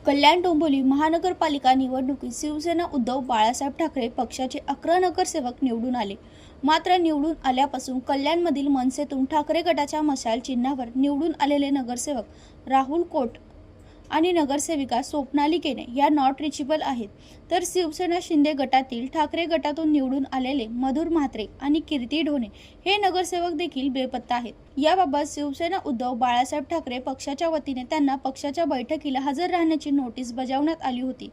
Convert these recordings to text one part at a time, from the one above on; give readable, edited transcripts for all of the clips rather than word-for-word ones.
कल्याण डोंबिवली महानगरपालिका निवडणुकीत शिवसेना उद्धव बाळासाहेब ठाकरे पक्षाचे 11 नगरसेवक निवडून आले. मात्र निवडून आल्यापासून कल्याणमधील मनसेतून ठाकरे गटाच्या मशाल चिन्हावर निवडून आलेले नगरसेवक राहुल कोट आणि नगरसेविका स्वप्नाली केने या नॉट रिचेबल आहेत. तर शिवसेना शिंदे गटातील ठाकरे गटातून निवडून आलेले मधुर म्हात्रे आणि कीर्ती ढोणे हे नगरसेवक देखील बेपत्ता आहेत. याबाबत शिवसेना उद्धव बाळासाहेब ठाकरे पक्षाच्या वतीने त्यांना पक्षाच्या बैठकीला हजर राहण्याची नोटीस बजावण्यात आली होती.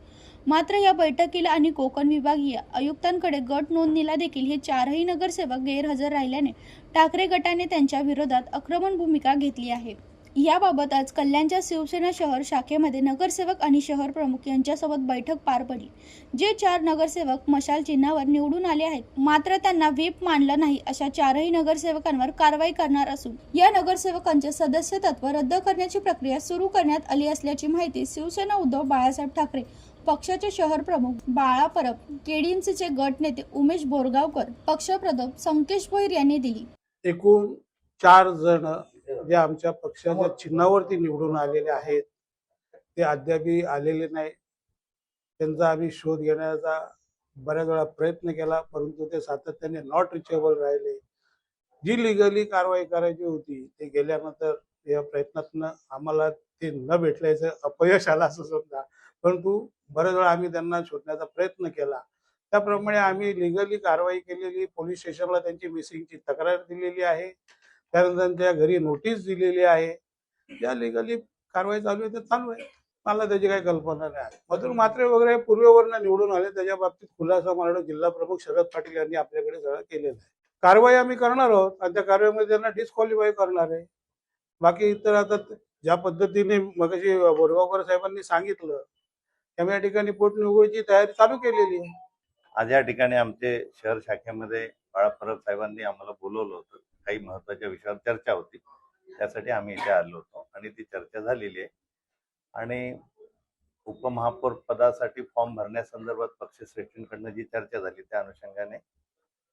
मात्र या बैठकीला आणि कोकण विभागीय आयुक्तांकडे गट नोंदणीला देखील हे चारही नगरसेवक गैरहजर राहिल्याने ठाकरे गटाने त्यांच्या विरोधात आक्रमक भूमिका घेतली आहे. याबाबत आज कल्याणच्या शिवसेना शहर शाखेमध्ये नगरसेवक आणि शहर प्रमुख यांच्यासोबत बैठक पार पडली. जे 4 नगरसेवक मशाल चिन्हावर निवडून आले आहेत, मात्र त्यांना व्हीप मानलं नाही अशा चारही नगरसेवकांवर कारवाई करणार असून या नगरसेवकांचे सदस्यत्व रद्द करण्याची प्रक्रिया सुरू करण्यात आली असल्याची माहिती शिवसेना उद्धव बाळासाहेब ठाकरे पक्षाचे शहर प्रमुख बाळा परब, केडीएमसीचे गट नेते उमेश बोरगावकर, पक्षप्रमुख संकेश भोईर यांनी दिली. एकूण 4 जण जे आमच्या पक्षाच्या चिन्हावरती निवडून आलेले आहेत ते अद्यापही आलेले नाही. त्यांचा आम्ही शोध घेण्याचा बऱ्याच वेळा प्रयत्न केला, परंतु ते सातत्याने नॉट रिचेबल राहिले. जी लिगली कारवाई करायची होती ते गेल्यानंतर या प्रयत्नातनं आम्हाला ते न भेटल्याचं अपयश आलं असं समजा, परंतु बऱ्याच वेळा आम्ही त्यांना शोधण्याचा प्रयत्न केला. त्याप्रमाणे आम्ही लिगली कारवाई केलेली, पोलीस स्टेशनला त्यांची मिसिंगची तक्रार दिलेली आहे. त्यानंतर त्यांच्या घरी नोटीस दिलेली आहे. ज्या लिगली कारवाई चालू आहे ते चालू आहे. मला त्याची काही कल्पना नाही. मधुर म्हात्रे वगैरे पूर्वेवरनं निवडून आले, त्याच्या बाबतीत खुलासा माननीय जिल्हा प्रमुख शरद पाटील यांनी आपल्याकडे सगळं केलेलं आहे. कारवाई आम्ही करणार आहोत आणि त्या कारवाईमध्ये त्यांना डिस्क्वालिफाय करणार आहे. बाकी इतर आता ज्या पद्धतीने मगाशी बोरगावकर साहेबांनी सांगितलं त्या ठिकाणी पोटनिवडणुकीची तयारी चालू केलेली आहे. आज या ठिकाणी आमचे शहर शाखेमध्ये बाळा परब साहेबांनी आम्हाला बोलवलं होतं. काही महत्वाच्या विषयावर चर्चा होती, त्यासाठी आम्ही इथे आलो होतो आणि ती चर्चा झालेली आहे. आणि उपमहापौर पदासाठी फॉर्म भरण्यासंदर्भात पक्षश्रेष्ठींकडनं जी चर्चा झाली त्या अनुषंगाने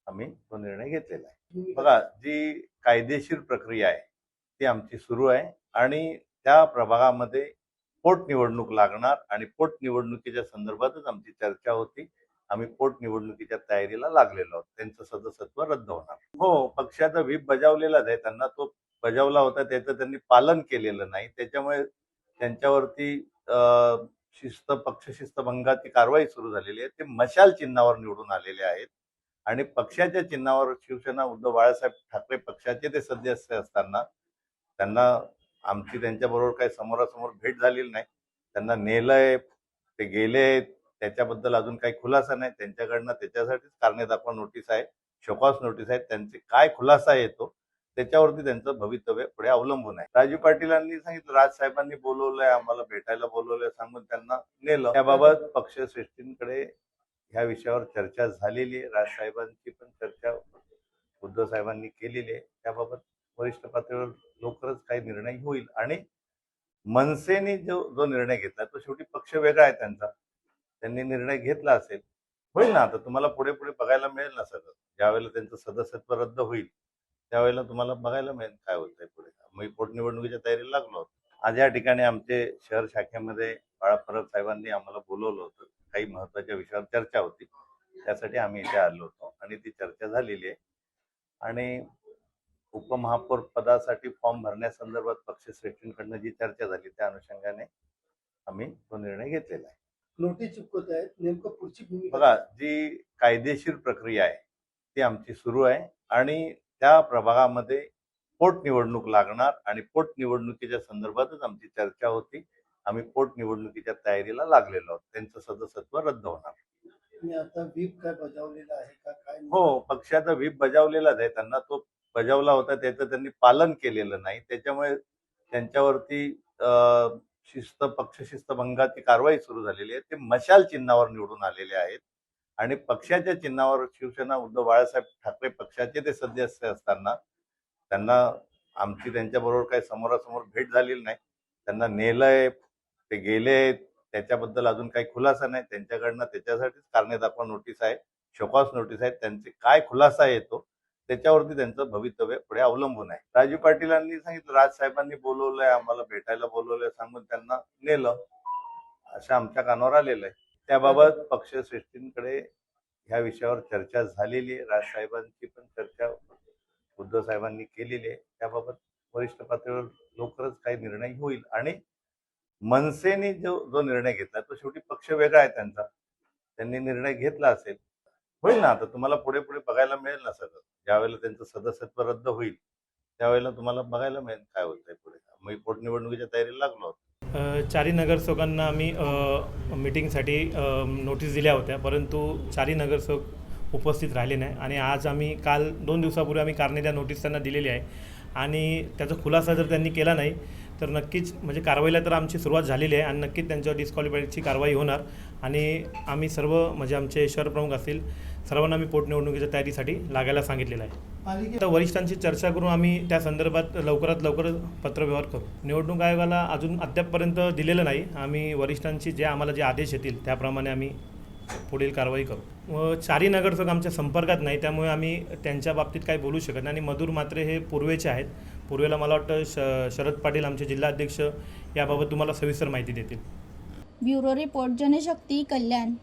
आम्ही तो निर्णय घेतलेला आहे. बघा, जी कायदेशीर प्रक्रिया आहे ती आमची सुरू आहे आणि त्या प्रभागामध्ये पोटनिवडणूक लागणार आणि पोटनिवडणुकीच्या संदर्भातच आमची चर्चा होती. आम्ही पोटनिवडणुकीच्या तयारीला लागलेलो आहोत. त्यांचं सदस्यत्व रद्द होणार. हो, पक्षाचा व्हीप बजावलेलाच आहे. त्यांना तो बजावला होता, त्याचं त्यांनी पालन केलेलं नाही. त्याच्यामुळे त्यांच्यावरती पक्ष भंगाची कारवाई सुरू झालेली आहे. ते मशाल चिन्हावर निवडून आलेले आहेत आणि पक्षाच्या चिन्हावर शिवसेना उद्धव बाळासाहेब ठाकरे पक्षाचे ते सदस्य असताना त्यांना आमची त्यांच्याबरोबर काही समोरासमोर भेट झालेली नाही. त्यांना नेलंय, ते गेले, त्याच्याबद्दल अजून काही खुलासा नाही. त्यांच्याकडनं त्याच्यासाठीच कारणे दाखवा नोटीस आहे, शोकॉस नोटीस आहे. त्यांचे काय खुलासा येतो त्याच्यावरती त्यांचं भवितव्य पुढे अवलंबून आहे. राजू पाटीलांनी सांगितलं, राजसाहेबांनी बोलवलंय, आम्हाला भेटायला बोलवलंय सांगून त्यांना नेलं. त्याबाबत पक्षश्रेष्ठींकडे ह्या विषयावर चर्चा झालेली आहे. राजसाहेबांची पण चर्चा उद्धव साहेबांनी केलेली आहे. त्याबाबत वरिष्ठ पातळीवर लवकरच काही निर्णय होईल. आणि मनसेने जो निर्णय घेतला तो शेवटी पक्ष वेगळा आहे त्यांचा, त्यांनी निर्णय घेतला असेल, होईल ना. आता तुम्हाला पुढे पुढे बघायला मिळेल ना सगळं. ज्यावेळेला त्यांचं सदस्यत्व रद्द होईल त्यावेळेला तुम्हाला बघायला मिळेल काय होतंय पुढे. मी पोटनिवडणुकीच्या तयारीला लागलो होतो. आज या ठिकाणी आमचे शहर शाखेमध्ये बाळा परब साहेबांनी आम्हाला बोलवलं होतं. काही महत्वाच्या विषयावर चर्चा होती, त्यासाठी आम्ही इथे आलो होतो आणि ती चर्चा झालेली आहे. आणि उपमहापौर पदासाठी फॉर्म भरण्यासंदर्भात पक्षश्रेष्ठींकडनं जी चर्चा झाली त्या अनुषंगाने आम्ही तो निर्णय घेतलेला आहे. नोटीस चुकवत आहेत, नेमकं पुढची भूमिका बघा, जी कायदेशीर प्रक्रिया आहे ती आमची सुरू आहे आणि त्या प्रभागामध्ये पोटनिवडणूक लागणार आणि पोटनिवडणुकीच्या संदर्भातच आमची चर्चा होती. आम्ही पोटनिवडणुकीच्या तयारीला लागलेलो आहोत. त्यांचं सदस्यत्व रद्द होणार. आता व्हीप काय बजावलेला आहे का काय? हो, पक्षाचा व्हीप बजावलेलाच आहे. त्यांना तो बजावला होता, त्याचं त्यांनी पालन केलेलं नाही. त्याच्यामुळे त्यांच्यावरती पक्ष भंगाची कारवाई सुरू झालेली आहे. ते मशाल चिन्हावर निवडून आलेले आहेत आणि पक्षाच्या चिन्हावर शिवसेना उद्धव बाळासाहेब ठाकरे पक्षाचे ते सदस्य असताना त्यांना आमची त्यांच्याबरोबर काही समोरासमोर भेट झालेली नाही. त्यांना नेलंय, ते गेले, त्याच्याबद्दल अजून काही खुलासा नाही. त्यांच्याकडनं त्याच्यासाठीच कारणे दाखवा नोटीस आहे, शोकॉस नोटीस आहे. त्यांचे काय खुलासा येतो त्याच्यावरती त्यांचं भवितव्य पुढे अवलंबून आहे. राजू पाटीलांनी सांगितलं, राजसाहेबांनी बोलवलंय, आम्हाला भेटायला बोलवलंय सांगून त्यांना नेलं. असं आमच्या कानावर आलेलं आहे. त्याबाबत पक्षश्रेष्ठींकडे ह्या विषयावर चर्चा झालेली आहे. राजसाहेबांची पण चर्चा उद्धव साहेबांनी केलेली आहे. त्याबाबत वरिष्ठ पातळीवर लवकरच काही निर्णय होईल आणि मनसेने जो निर्णय घेतला तो शेवटी पक्ष वेगळा आहे त्यांचा, त्यांनी निर्णय घेतला असेल, होईल ना. आता तुम्हाला पुढे पुढे बघायला मिळेल ना सगळं. ज्यावेळेला त्यांचं सदस्यत्व रद्द होईल त्यावेळेला तुम्हाला बघायला मिळेल काय होतंय पुढे. मी पोटनिवडणुकीच्या तयारीला लागलो होतो. चारही नगरसेवकांना आम्ही मीटिंगसाठी नोटीस दिल्या होत्या, परंतु चारही नगरसेवक उपस्थित राहिले नाही. आणि आज आम्ही काल 2 दिवसापूर्वी आम्ही कारणे नोटीस त्यांना दिलेली आहे आणि त्याचा खुलासा जर त्यांनी केला नाही तर नक्कीच म्हणजे कारवाईला तर आमची सुरुवात झालेली आहे आणि नक्कीच त्यांच्यावर डिस्क्वालिफायची कारवाई होणार. आणि आम्ही सर्व म्हणजे आमचे शहर प्रमुख असतील सर्वांना आम्ही पोटनिवडणुकीच्या तयारीसाठी लागायला सांगितलेलं आहे. तर वरिष्ठांची चर्चा करून आम्ही त्या संदर्भात लवकरात लवकर पत्रव्यवहार करू. निवडणूक आयोगाला अजून अद्यापपर्यंत दिलेलं नाही. आम्ही वरिष्ठांची आम्हाला जे आदेश येतील त्याप्रमाणे आम्ही पुढील कारवाई करू. चारही नगरसेवक आमच्या संपर्कात नाही, त्यामुळे आम्ही त्यांच्या बाबतीत काही बोलू शकत नाही. आणि मधुर म्हात्रे हे पूर्वेचे आहेत. पूर्वेला मला वाटतं शरद पाटील आमचे जिल्हाध्यक्ष याबाबत तुम्हाला सविस्तर माहिती देतील. ब्युरो रिपोर्ट, जनशक्ती, कल्याण.